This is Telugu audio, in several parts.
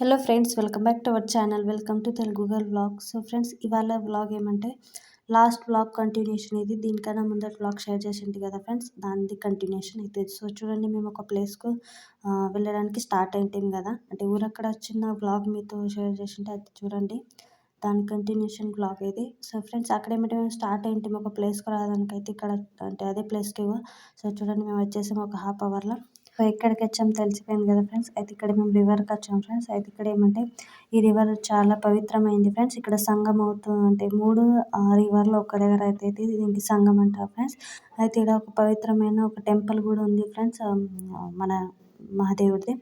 Hello friends, welcome back to our channel. Welcome to Telugu girl vlog. So friends, ఇవాళ వ్లాగ్ ఏమంటే లాస్ట్ వ్లాగ్ కంటిన్యూషన్ ఇది. దీనికన్నా ముందర వ్లాగ్ షేర్ చేసింది కదా ఫ్రెండ్స్, దానిది కంటిన్యూషన్ అయితే. సో చూడండి, మేము ఒక ప్లేస్కు వెళ్ళడానికి స్టార్ట్ అయింటాం కదా, అంటే ఊరక్కడ చిన్న వ్లాగ్ మీతో షేర్ చేసింటే అది చూడండి, దాని కంటిన్యూషన్ వ్లాగ్ ఇది. సో ఫ్రెండ్స్, అక్కడ ఏమంటే మేము స్టార్ట్ అయింటాం ఒక ప్లేస్కి రావడానికి అయితే, ఇక్కడ అంటే అదే ప్లేస్కి. సో చూడండి, మేము వచ్చేసాము ఒక హాఫ్ అవర్లో. సో ఎక్కడికి వచ్చాము తెలిసిపోయింది కదా ఫ్రెండ్స్. అయితే ఇక్కడ మేము రివర్కి వచ్చాము ఫ్రెండ్స్. అయితే ఇక్కడ ఏమంటే ఈ రివర్ చాలా పవిత్రమైంది ఫ్రెండ్స్. ఇక్కడ సంగం అంటే 3 రివర్లు ఒక దగ్గర అయితే దీనికి సంగం అంటారు ఫ్రెండ్స్. అయితే ఇక్కడ ఒక పవిత్రమైన ఒక టెంపుల్ కూడా ఉంది ఫ్రెండ్స్, మన మహాదేవుడిది,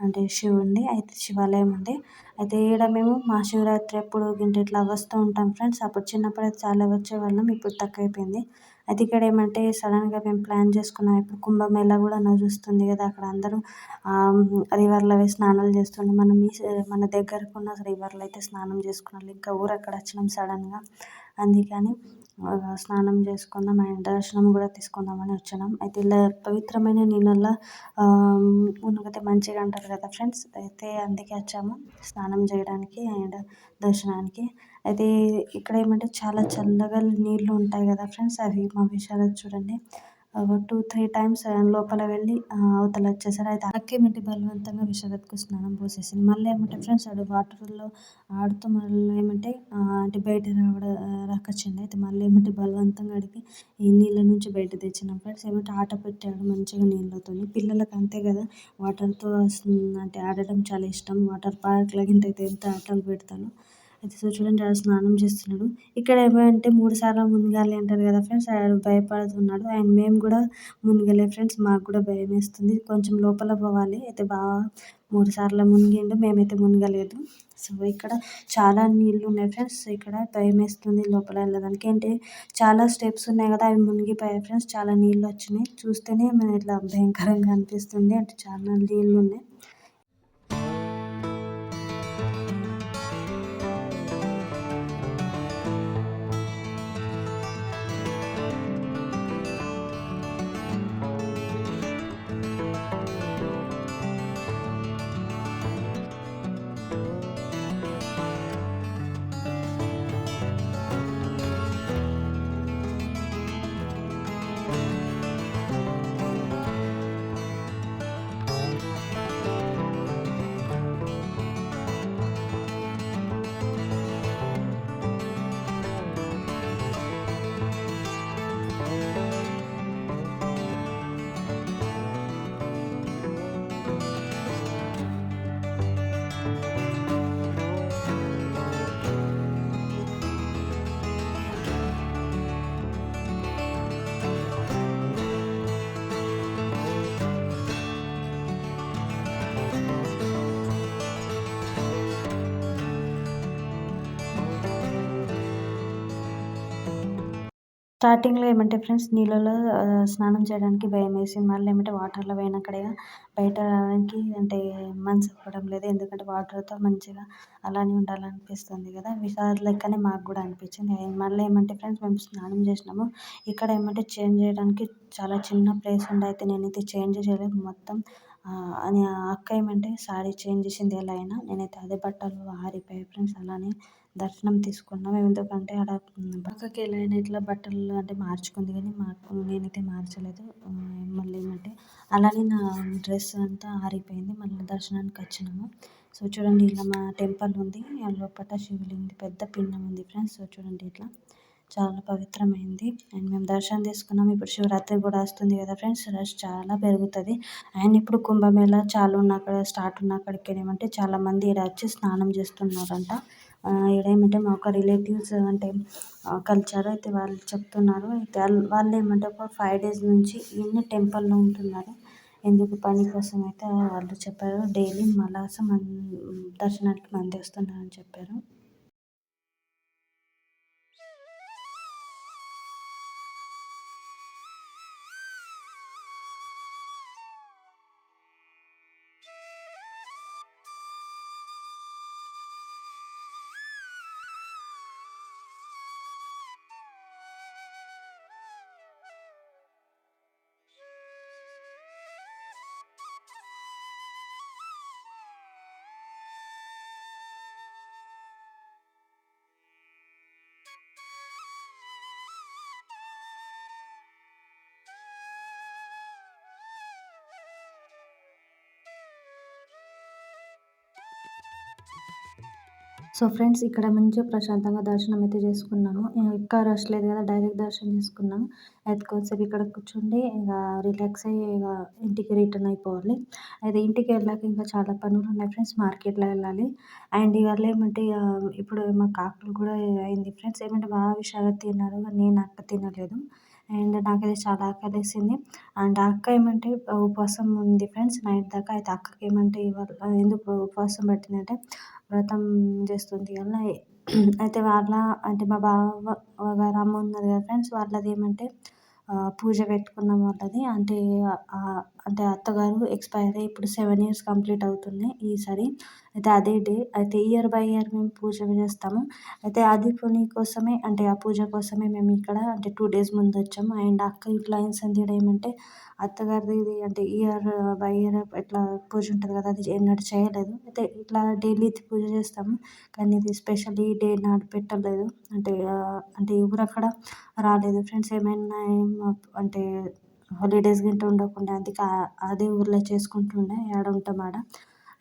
అంటే శివుడిది. అయితే శివాలయం ఉంది. అయితే ఈడ మేము మహాశివరాత్రి అప్పుడు ఇట్లా వస్తూ ఉంటాం ఫ్రెండ్స్. అప్పుడు చిన్నప్పుడు అయితే చాలా వచ్చేవాళ్ళం, ఇప్పుడు తక్కువైపోయింది. అయితే ఇక్కడ ఏమంటే సడన్గా మేము ప్లాన్ చేసుకున్నాం. ఇప్పుడు కుంభమేళా కూడా నడుస్తుంది కదా, అక్కడ అందరూ రివర్లో పోయి స్నానాలు చేస్తుండే. మనం మన దగ్గరకు ఉన్న రివర్లో అయితే స్నానం చేసుకున్నాం. ఇంకా ఊరక్కడ వచ్చినాం సడన్గా, అందుకని స్నానం చేసుకుందాం అండ్ దర్శనం కూడా తీసుకుందామని వచ్చినాం. అయితే ఇలా పవిత్రమైన నీళ్ళల్లో మునిగితే మంచిగా అంటారు కదా ఫ్రెండ్స్. అయితే అందుకే వచ్చాము స్నానం చేయడానికి అండ్ దర్శనానికి. అయితే ఇక్కడ ఏమంటే చాలా చల్లగా నీళ్ళు ఉంటాయి కదా ఫ్రెండ్స్, అవి మా విశారద్ చూడండి 2-3 టైమ్స్ లోపల వెళ్ళి అవతల వచ్చేసారు. అయితే అక్కేమిటి బలవంతంగా విశారద్కు స్నానం పోసేసింది. మళ్ళీ ఏమంటే ఫ్రెండ్స్, ఆడు వాటర్లో ఆడుతూ మళ్ళీ ఏమంటే అంటే బయట రాకొచ్చింది. అయితే మళ్ళీ ఏమంటే బలవంతంగా అడిగి ఈ నీళ్ళ నుంచి బయట తెచ్చినాం ఫ్రెండ్స్. ఏమంటే ఆట పెట్టాడు మంచిగా నీళ్ళతో. పిల్లలకి అంతే కదా, వాటర్తో అంటే ఆడడం చాలా ఇష్టం. వాటర్ పార్క్లో అయితే ఎంత ఆటలు పెడతాను. అయితే సో చూడండి, ఆడ స్నానం చేస్తున్నాడు. ఇక్కడ ఏమంటే 3 సార్లు మునగాలి అంటారు కదా ఫ్రెండ్స్, ఆడు భయపడుతున్నాడు. అండ్ మేము కూడా మునగలే ఫ్రెండ్స్, మాకు కూడా భయం వేస్తుంది. కొంచెం లోపల పోవాలి. అయితే బాగా 3 సార్లు మునిగిండు, మేమైతే మునగలేదు. సో ఇక్కడ చాలా నీళ్ళు ఉన్నాయి ఫ్రెండ్స్. ఇక్కడ భయం వేస్తుంది లోపల వెళ్ళడానికి. అంటే చాలా స్టెప్స్ ఉన్నాయి కదా, అవి మునిగిపోయాయి ఫ్రెండ్స్. చాలా నీళ్ళు వచ్చినాయి, చూస్తేనే ఇట్లా భయంకరంగా అనిపిస్తుంది. అంటే చాలా నీళ్ళు ఉన్నాయి. స్టార్టింగ్‌లో ఏమంటే ఫ్రెండ్స్, నీళ్ళలో స్నానం చేయడానికి భయమేసింది. మళ్ళీ ఏమంటే వాటర్‌లో పోయినక్కడ బయట రావడానికి అంటే మనసు ఒప్పడం లేదు. ఎందుకంటే వాటర్‌తో మంచిగా అలానే ఉండాలనిపిస్తుంది కదా, విషాద్ లెక్కనే మాకు కూడా అనిపించింది. మళ్ళీ ఏమంటే ఫ్రెండ్స్, మేము స్నానం చేసినాము. ఇక్కడ ఏమంటే చేంజ్ చేయడానికి చాలా చిన్న ప్లేస్ ఉండే. అయితే నేనైతే చేంజ్ చేయలేదు మొత్తం. అని అక్క ఏమంటే సారీ చేంజ్ చేసింది ఎలా అయినా. నేనైతే అదే బట్టలు ఆరిపోయాయి ఫ్రెండ్స్. అలానే దర్శనం తీసుకున్నాం. ఎందుకంటే ఆడ పక్కకి ఎలా అయినా ఇట్లా బట్టలు అంటే మార్చుకుంది, కానీ నేనైతే మార్చలేదు. మళ్ళీ ఏమంటే అలానే నా డ్రెస్ అంతా ఆరిపోయింది. మళ్ళీ దర్శనానికి వచ్చినాము. సో చూడండి, ఇలా మా టెంపుల్ ఉంది, లోపల శివలింగం పెద్ద పిండం ఉంది ఫ్రెండ్స్. సో చూడండి, ఇట్లా చాలా పవిత్రమైంది. అండ్ మేము దర్శనం తీసుకున్నాము. ఇప్పుడు శివరాత్రి కూడా వస్తుంది కదా ఫ్రెండ్స్, రష్ చాలా పెరుగుతుంది. అండ్ ఇప్పుడు కుంభమేళా చాలు ఉన్న అక్కడ స్టార్ట్ ఉన్న అక్కడికి ఏమంటే చాలామంది ఈడ వచ్చి స్నానం చేస్తున్నారంట. ఈడ ఏమంటే మా ఒక రిలేటివ్స్ అంటే కల్చర్ అయితే వాళ్ళు చెప్తున్నారు. అయితే వాళ్ళు ఏమంటే ఒక 5 డేస్ నుంచి ఈయన టెంపుల్లో ఉంటున్నారు. ఎందుకు పని కోసం అయితే వాళ్ళు చెప్పారు. డైలీ మలాసం దర్శనానికి మంది వస్తున్నారని చెప్పారు. సో ఫ్రెండ్స్ ఇక్కడ మంచిగా ప్రశాంతంగా దర్శనం అయితే చేసుకున్నాము. ఎక్కడ రష్ లేదు కదా! డైరెక్ట్ దర్శనం చేసుకున్నాము. అయితే కొంతసేపు ఇక్కడ కూర్చుండి ఇక రిలాక్స్ అయ్యి ఇక ఇంటికి రిటర్న్ అయిపోవాలి. అయితే ఇంటికెళ్ళాక ఇంకా చాలా పనులున్నాయి ఫ్రెండ్స్. మార్కెట్‌లో వెళ్ళాలి. అండ్ ఇవాళ ఏమంటే ఇప్పుడు మాకు ఆకలి కూడా అయింది ఫ్రెండ్స్. ఏమంటే బాగా విశాల్ తిన్నారు. నేను అక్క తినలేదు. అండ్ నాకైతే చాలా ఆకలేసింది. అండ్ ఆ అక్క ఏమంటే ఉపవాసం ఉంది ఫ్రెండ్స్ నైట్ దాకా. అయితే అక్కకేమంటే ఇవాళ ఎందుకు ఉపవాసం పట్టిందంటే వ్రతం చేస్తుంది అలా. అయితే అంటే మా బావ గారి అమ్మ ఉన్నది కదా ఫ్రెండ్స్. వాళ్ళదేమంటే పూజ పెట్టుకున్నాం వాళ్ళది. అంటే అత్తగారు ఎక్స్‌పైర్ అయ్యి ఇప్పుడు 7 ఇయర్స్ కంప్లీట్ అవుతున్నాయి ఈసారి. అయితే అదే డే. అయితే ఇయర్ బై ఇయర్ మేము పూజ చేస్తాము. అయితే అది కోసమే అంటే ఆ పూజ కోసమే మేము ఇక్కడ అంటే 2 డేస్ ముందొచ్చాము. అండ్ అక్క ఇట్లా సంధ్య ఏమంటే అత్తగారిది ఇది అంటే ఇయర్ బై ఇయర్ ఇట్లా పూజ ఉంటది కదా! అది ఎన్నడూ చేయలేదు. అయితే ఇట్లా డైలీ పూజ చేస్తాము. కానీ ఇది స్పెషల్ ఈ డే నాడు పెట్టలేదు. అంటే ఎవరక్కడ రాలేదు ఫ్రెండ్స్. ఏమైనా అంటే హాలిడేస్ గిట్ల ఉండకుండే. అందుకే అదే ఊర్లో చేసుకుంటుండే ఏడ ఉంటాం ఆడ.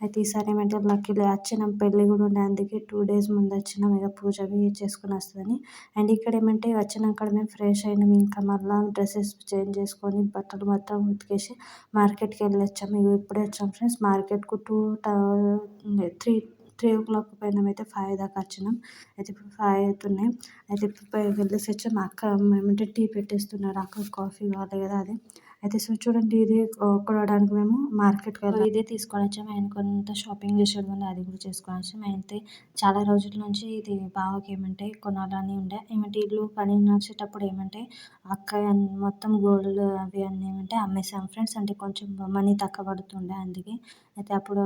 అయితే ఈసారి ఏమంటే లక్కీలీ వచ్చినాం. పెళ్లి కూడా ఉండే. అందుకే 2 డేస్ ముందొచ్చినాం. ఇక పూజ అవి చేసుకొని వస్తదని. అండ్ ఇక్కడేమంటే వచ్చినాక మేము ఫ్రెష్ అయినాం. ఇంకా మళ్ళా డ్రెసెస్ చేంజ్ చేసుకొని బట్టలు మొత్తం ఉతికేసి మార్కెట్‌కెళ్ళొచ్చాము. ఇగో ఇప్పుడే వచ్చాం ఫ్రెండ్స్. మార్కెట్‌కు 3 పోయినామైతే 5 దాకా వచ్చినాం. అయితే ఇప్పుడు 5 అవుతున్నాయి. అయితే ఇప్పుడు వెళ్ళేసి వచ్చాం. అక్క ఏమంటే టీ పెట్టేస్తున్నారు. అక్కకి కాఫీ కావాలి కదా! అదే. అయితే సో చూడండి ఇది కొనడానికి మేము మార్కెట్‌కి వెళ్ళాం. ఇదే తీసుకొని వచ్చాము. ఆయన కొంత షాపింగ్ చేసేది ఉండే అది కూడా చేసుకొని వచ్చాము. అయితే చాలా రోజుల నుంచి ఇది బావకి ఏమంటే కొనాలని ఉండే. ఏమంటే ఇల్లు పని నడిచేటప్పుడు ఏమంటే అక్క మొత్తం గోల్డ్ అవి అన్నీ ఏమంటే అమ్మేసాం ఫ్రెండ్స్. అంటే కొంచెం మనీ తక్కువ పడుతుండే అందుకే. అయితే అప్పుడు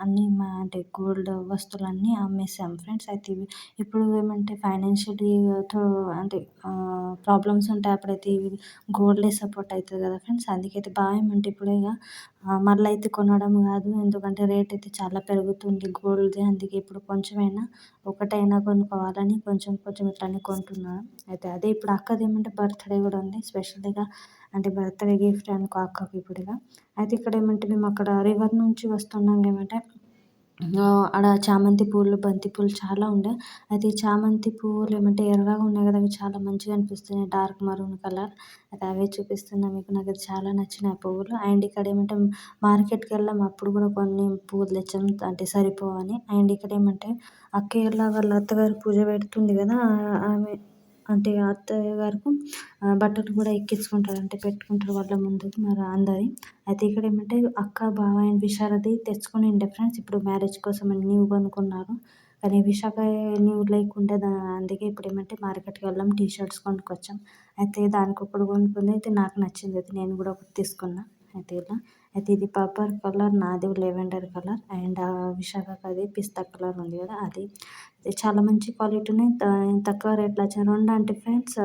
అన్నీ అంటే గోల్డ్ వస్తువులన్నీ అమ్మేసాం ఫ్రెండ్స్. అయితే ఇప్పుడు ఏమంటే ఫైనాన్షియల్లీ అంటే ప్రాబ్లమ్స్ ఉంటాయి. అప్పుడైతే ఇవి గోల్డే సపోర్ట్ అయితది కదా ఫ్రెండ్స్. అందుకే అయితే ఏమంటే ఇప్పుడు ఇక మళ్ళీ అయితే కొనడం కాదు. ఎందుకంటే రేట్ అయితే చాలా పెరుగుతుంది గోల్డ్‌ది. అందుకే ఇప్పుడు కొంచెమైనా ఒకటైనా కొనుక్కోవాలని కొంచెం కొంచెం ఇట్లనే కొంటున్నాను. అయితే అదే ఇప్పుడు అక్కదేమంటే బర్త్‌డే కూడా ఉంది. స్పెషల్‌గా అంటే బర్త్‌డే గిఫ్ట్ అనుకో అక్కకి ఇప్పుడు ఇక. అయితే ఇక్కడ ఏమంటే మేము అక్కడ రివర్ నుంచి వస్తున్నాం ఏమంటే ఆడ చామంతి పూలు, బంతి పూలు చాలా ఉండే. అయితే ఈ చామంతి పువ్వులు ఏమంటే ఎర్రగా ఉన్నాయి కదా! అవి చాలా మంచిగా అనిపిస్తున్నాయి. Dark maroon colour. అయితే అవే చూపిస్తున్నా మీకు. నాకైతే చాలా నచ్చినాయి ఆ పువ్వులు. అండ్ ఇక్కడ ఏమంటే మార్కెట్‌కెళ్ళాం. అప్పుడు కూడా కొన్ని పువ్వులు తెచ్చాం. అంటే సరిపోవని. అండ్ ఇక్కడ ఏమంటే అక్కయ్య వాళ్ళ అత్తగారు పూజ పెడుతుంది కదా! ఆమె అంటే అత్తయ్య గారికి బట్టలు కూడా ఎక్కించుకుంటారు. అంటే పెట్టుకుంటారు వాళ్ళ ముందు మరి అందరియి. అయితే ఇక్కడ ఏమంటే అక్క, బావ అండ్ విశాలది తెచ్చుకునిండే ఫ్రెండ్స్. ఇప్పుడు మ్యారేజ్ కోసం న్యూ కొనుక్కున్నారు. కానీ విశాఖ న్యూ లేకుండే అందుకే ఇప్పుడు ఏమంటే మార్కెట్‌కి వెళ్ళాం. టీ షర్ట్స్ కొనుక్కొచ్చాం. అయితే దానికొకటి కొనుక్కుంది. అయితే నాకు నచ్చింది. అయితే నేను కూడా ఒకటి తీసుకున్నా. అయితే ఇలా. అయితే ఇది పర్పుల్ కలర్, నాది లెవెండర్ కలర్. అండ్ విశాఖకి అది పిస్తా కలర్ ఉంది కదా! అది. చాలా మంచి క్వాలిటీ ఉన్నాయి. తక్కువ రేట్‌లో వచ్చాయి. 2 అంటే ఫ్రెండ్స్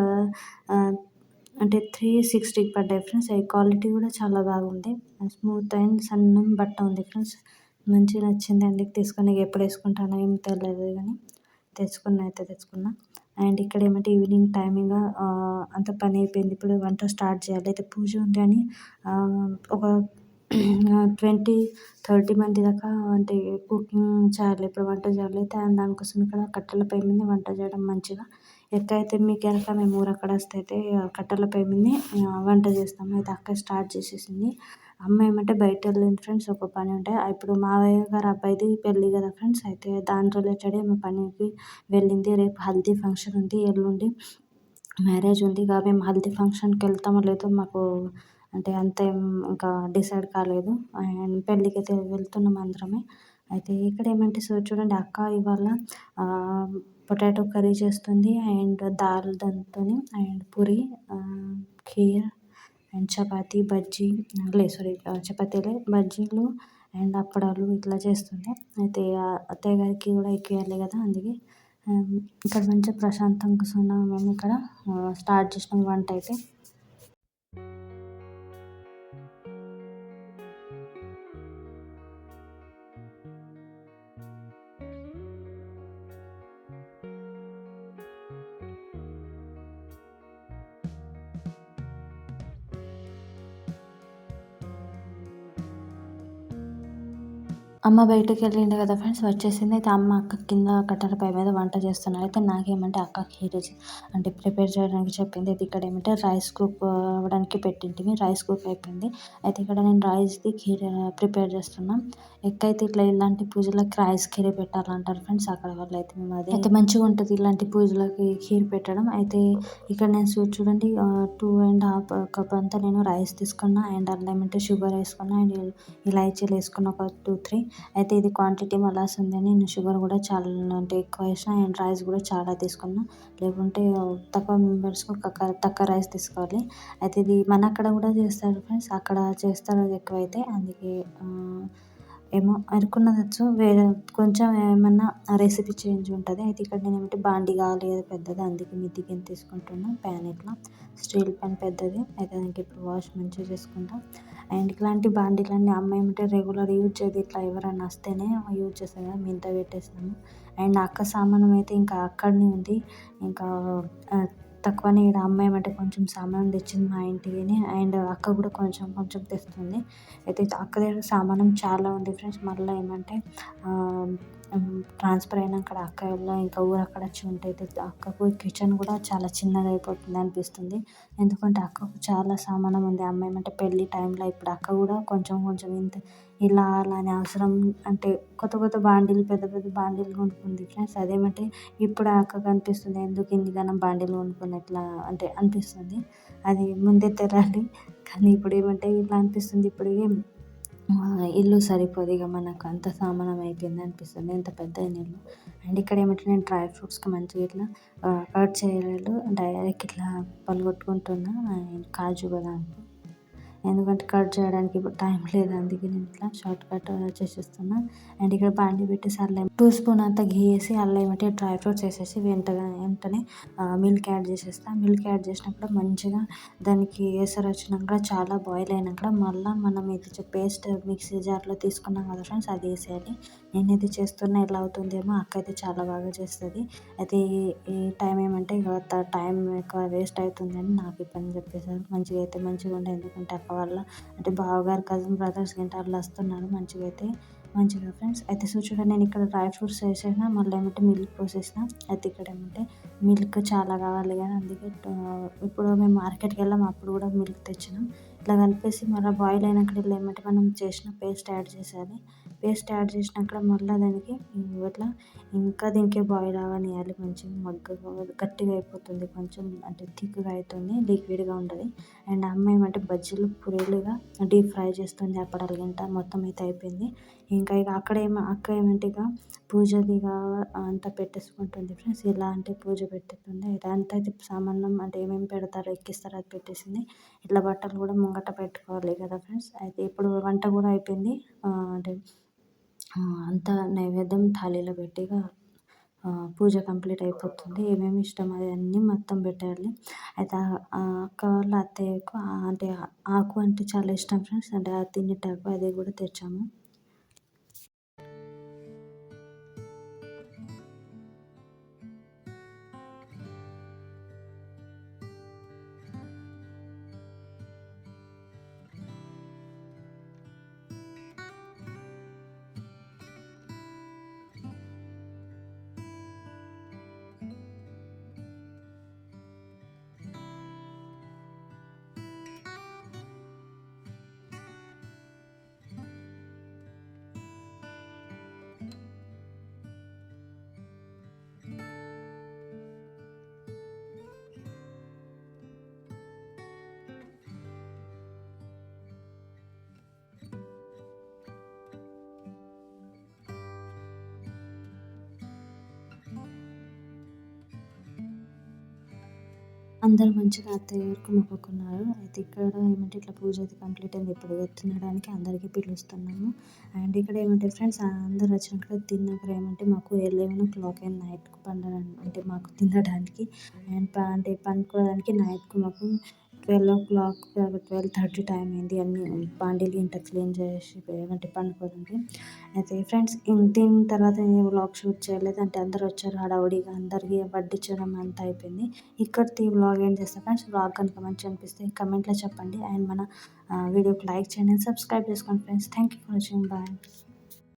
అంటే 360కి పడ్డాయి ఫ్రెండ్స్. అయి క్వాలిటీ కూడా చాలా బాగుంది. స్మూత్ అండ్ సన్నని బట్ట ఉంది ఫ్రెండ్స్. మంచిగా నచ్చింది. అందుకే తీసుకున్నా. ఇక ఎప్పుడు వేసుకుంటానో ఏమో తెలీదు కానీ తెచ్చుకున్నా. అండ్ ఇక్కడ ఏమంటే ఈవినింగ్ టైమింగ్ అంతా పని అయిపోయింది. ఇప్పుడు వంట స్టార్ట్ చేయాలి. అయితే పూజ ఉంది అని ఒక 20, 30 మంది దాకా అంటే కుకింగ్ చేయాలి. ఇప్పుడు వంట చేయాలి. అయితే దానికోసం ఇక్కడ కట్టెల పొయ్యి మీద వంట చేయడం మంచిగా. ఎక్కడైతే మీకెనక మేము ఊరక్కడ అయితే కట్టెల పొయ్యి మీదనే వంట చేస్తాము. అయితే అక్క స్టార్ట్ చేసేసింది. అమ్మ ఏమంటే బయటెళ్ళింది ఫ్రెండ్స్ ఒక పని ఉంటే. ఇప్పుడు మావయ్య గారి అబ్బాయిది పెళ్లి కదా ఫ్రెండ్స్. అయితే దాని రిలేటెడే ఆమె పనికి వెళ్ళింది. రేపు హల్దీ ఫంక్షన్ ఉంది. ఎల్లుండి మ్యారేజ్ ఉంది. ఇక మేము హల్దీ ఫంక్షన్‌కి వెళ్తామో లేదో మాకు అంటే అంత ఏం ఇంకా డిసైడ్ కాలేదు. అండ్ పెళ్ళికైతే వెళ్తున్నాం అందరమే. అయితే ఇక్కడ ఏమంటే సో చూడండి అక్క ఇవాళ పొటాటో కర్రీ చేస్తుంది. అండ్ దాల్ దాంతోని and puri, kheer and chapati, bajji sorry చపాతీలే బజ్జీలు అండ్ అప్పడాలు ఇట్లా చేస్తుంది. అయితే అత్తయ్య గారికి కూడా ఎక్కియాలి కదా! అందుకే ఇక్కడ మంచిగా ప్రశాంతంగా కూర్చున్నాం మేము ఇక్కడ. స్టార్ట్ చేసినాం వంట అయితే. అమ్మ బయటకెళ్ళిండే కదా ఫ్రెండ్స్ వచ్చేసింది. అయితే అమ్మ అక్క కింద కట్టెల పొయ్యి మీద వంట చేస్తున్నారు. అయితే నాకేమంటే అక్క ఖీర్ అంటే ప్రిపేర్ చేయడానికి చెప్పింది. అయితే ఇక్కడ ఏమంటే రైస్ కుక్ అవ్వడానికి పెట్టింటిమి. రైస్ కుక్ అయిపోయింది. అయితే ఇక్కడ నేను రైస్‌ది ఖీర్ ప్రిపేర్ చేస్తున్నా. ఎక్కైతే ఇట్లా ఇలాంటి పూజలకి రైస్ ఖీరే పెట్టాలంటారు ఫ్రెండ్స్ అక్కడ వాళ్ళైతే. మేము అదే అయితే మంచిగుంటది ఇలాంటి పూజలకి ఖీర్ పెట్టడం. అయితే ఇక్కడ నేను చూడండి 2 ½ కప్ అంతా నేను రైస్ తీసుకున్నా. అండ్ అందులో ఏమంటే షుగర్ ఏసుకున్నా. అండ్ ఇలాచీలు ఏసుకున్నా ఒక 2, 3. అయితే ఇది క్వాంటిటీ మలాస్ ఉందని నేను షుగర్ కూడా చాలా అంటే ఎక్కువ వేసిన. అండ్ రైస్ కూడా చాలా తీసుకున్నా. లేకుంటే తక్కువ మెంబర్స్‌కి తక్కువ రైస్ తీసుకోవాలి. అయితే ఇది మన అక్కడ కూడా చేస్తారు ఫ్రెండ్స్. అక్కడ చేస్తారు ఎక్కువైతే. అందుకే ఏమో అనుకున్నదొచ్చు. వేరే కొంచెం ఏమన్నా రెసిపీ చేంజ్ ఉంటది. అయితే ఇక్కడ నేనేమంటే బాండీ కావాలి కదా పెద్దది. అందుకే మిద్ది కింద తీసుకుంటున్నా ప్యాన్ ఇట్లా. స్టీల్ ప్యాన్ పెద్దది. అయితే దానికి ఇప్పుడు వాష్ మంచిగా చేసుకుంటా. అండ్ ఇట్లాంటి బాండీలన్నీ అమ్మ ఏమంటే రెగ్యులర్ యూజ్ చేయదు. ఇట్లా ఎవరైనా వస్తేనే యూజ్ చేస్తది కదా! మింత పెట్టేసినాము. అండ్ అక్క సామానం అయితే ఇంకా అక్కడనే ఉంది. ఇంకా తక్కువనే ఈడ అమ్మ ఏమంటే కొంచెం సామాను తెచ్చింది మా ఇంటికిని. అండ్ అక్క కూడా కొంచెం కొంచెం తెస్తుంది. అయితే అక్క దగ్గర సామానం చాలా ఉంది ఫ్రెండ్స్. మళ్ళీ ఏమంటే ట్రాన్స్‌ఫర్ అయినాక అక్క ఇంకా ఊరక్కడ వచ్చి ఉంటే అక్కకు కిచెన్ కూడా చాలా చిన్నగా అయిపోతుంది అనిపిస్తుంది. ఎందుకంటే అక్కకు చాలా సామానం ఉంది. అమ్మ ఏమంటే పెళ్లి టైంలో ఇప్పుడు అక్క కూడా కొంచెం కొంచెం ఇంత ఇలా అలా అని అవసరం అంటే కొత్త కొత్త బాండీలు పెద్ద పెద్ద బాండీలు కొనుక్కుంది ఫ్రెండ్స్. అదేమంటే ఇప్పుడు ఆ అక్కకు అనిపిస్తుంది ఎందుకు ఇన్నిగనం బాండీలు కొనుక్కొని ఎట్లా అంటే అనిపిస్తుంది. అది ముందే తెరాలి. కానీ ఇప్పుడు ఏమంటే ఇట్లా అనిపిస్తుంది. ఇప్పుడు ఇల్లు సరిపోదు ఇక మనకు అంత సామానం అయిపోయింది అనిపిస్తుంది. ఎంత పెద్దయిన ఇల్లు. అండ్ ఇక్కడ ఏమంటే నేను డ్రై ఫ్రూట్స్‌కి మంచిగా ఇట్లా కట్ చేయలేదు. డైరెక్ట్ ఇట్లా పలగొట్టుకుంటున్నా. అండ్ కాజు బాదాంకి. ఎందుకంటే కట్ చేయడానికి ఇప్పుడు టైం లేదు. అందుకే నేను ఇట్లా షార్ట్ కట్ చేసేస్తున్నా. అండ్ ఇక్కడ బాండీ పెట్టేసి అందులో 2 స్పూన్ అంతా ఘీ ఏసి అందులో ఏమంటే డ్రై ఫ్రూట్స్ ఏసేసి వెంటనే మిల్క్ యాడ్ చేసేస్తా. మిల్క్ యాడ్ చేసినప్పుడు మంచిగా దానికి ఎసరు వచ్చినాక చాలా బాయిల్ అయినాక మళ్ళా మనం ఇది పేస్ట్ మిక్సీ జార్‌లో తీసుకున్నాం కదా ఫ్రెండ్స్ అది ఏసేయాలి. నేనైతే చేస్తున్నా ఎలా అవుతుందేమో అక్క అయితే చాలా బాగా చేస్తది. అయితే ఈ టైం ఏమంటే ఇక టైం ఎక్కువ వేస్ట్ అవుతుందని నాకు ఈ పని చెప్పేసారు. మంచిగా అయితే మంచిగా ఉండే ఎందుకంటే అక్క వాళ్ళ అంటే బావగారు కజిన్ బ్రదర్స్ గింట వాళ్ళు వస్తున్నారు. మంచిగా ఫ్రెండ్స్. అయితే చూడండి నేను ఇక్కడ డ్రై ఫ్రూట్స్ వేసేసిన. మళ్ళీ ఏమంటే మిల్క్ పోసేసిన. అయితే ఇక్కడ ఏమంటే మిల్క్ చాలా కావాలి కదా అందుకే ఇప్పుడు మేము మార్కెట్‌కి వెళ్ళాము అప్పుడు కూడా మిల్క్ తెచ్చినాం. ఇట్లా కలిపేసి మళ్ళీ బాయిల్ అయినాక ఇట్లా ఏమంటే మనం చేసిన పేస్ట్ యాడ్ చేసేయాలి. పేస్ట్ యాడ్ చేసినాక మళ్ళీ దానికి ఇట్లా ఇంకా దీనికే బాయిల్ అవ్వనియాలి. మంచిగా మగ్గగా గట్టిగా అయిపోతుంది. కొంచెం అంటే థిక్‌గా అవుతుంది. లిక్విడ్‌గా ఉండదు. అండ్ అమ్మ ఏమంటే బజ్జీలు పూరీలుగా డీప్ ఫ్రై చేస్తుంది అప్పడాలు గింట. మొత్తం అయితే అయిపోయింది. ఇంకా ఇక అక్క ఏమంటే ఇక పూజది ఇక అంతా పెట్టేసుకుంటుంది ఫ్రెండ్స్. ఎలా అంటే పూజ పెట్టేస్తుంది. ఇదంతా అయితే సామాన్యం అంటే ఏమేమి పెడతారో ఎక్కిస్తారో అది పెట్టేసింది. ఇట్లా బట్టలు కూడా ముంగట పెట్టుకోవాలి కదా ఫ్రెండ్స్. అయితే ఇప్పుడు వంట కూడా అయిపోయింది. అంటే అంతా నైవేద్యం థాలీలో పెట్టి ఇక పూజ కంప్లీట్ అయిపోతుంది. ఏమేమి ఇష్టమో అవన్నీ మొత్తం పెట్టేయాలి. అయితే అక్క వాళ్ళ అత్తయ్యకు అంటే ఆకు అంటే చాలా ఇష్టం ఫ్రెండ్స్. అంటే ఆ తినేటాకు అది కూడా తెచ్చాము. అందరూ మంచిగా అత్తయ్య గారికి మొక్కుకున్నారు. అయితే ఇక్కడ ఏమంటే ఇట్లా పూజ అయితే కంప్లీట్ అయింది. ఇప్పుడు తినడానికి అందరికీ పిలుస్తున్నాము. అండ్ ఇక్కడ ఏమంటే ఫ్రెండ్స్ అందరూ వచ్చినాక తిన్నాక ఏమంటే మాకు 11:00 అయింది నైట్‌కి అంటే మాకు తినడానికి. అండ్ అంటే పనుకోవడానికి నైట్‌కి మాకు 12:30 టైం అయింది. అన్నీ బాండీలు గింట క్లీన్ చేసి ఏమంటే పండుకోవడానికి. అయితే ఫ్రెండ్స్ దీని తర్వాత నేను వ్లాగ్ షూట్ చేయలేదు. అంటే అందరూ వచ్చారు హడావుడిగా అందరికీ వడ్డించడం అంతా అయిపోయింది. ఇక్కడితో ఈ వ్లాగ్ ఎండ్ చేస్తా ఫ్రెండ్స్. వ్లాగ్ కనుక మంచిగా అనిపిస్తే కమెంట్‌లో చెప్పండి. అండ్ మన వీడియోకి లైక్ చేయండి. సబ్స్క్రైబ్ చేసుకోండి friends. Thank you for watching. Bye.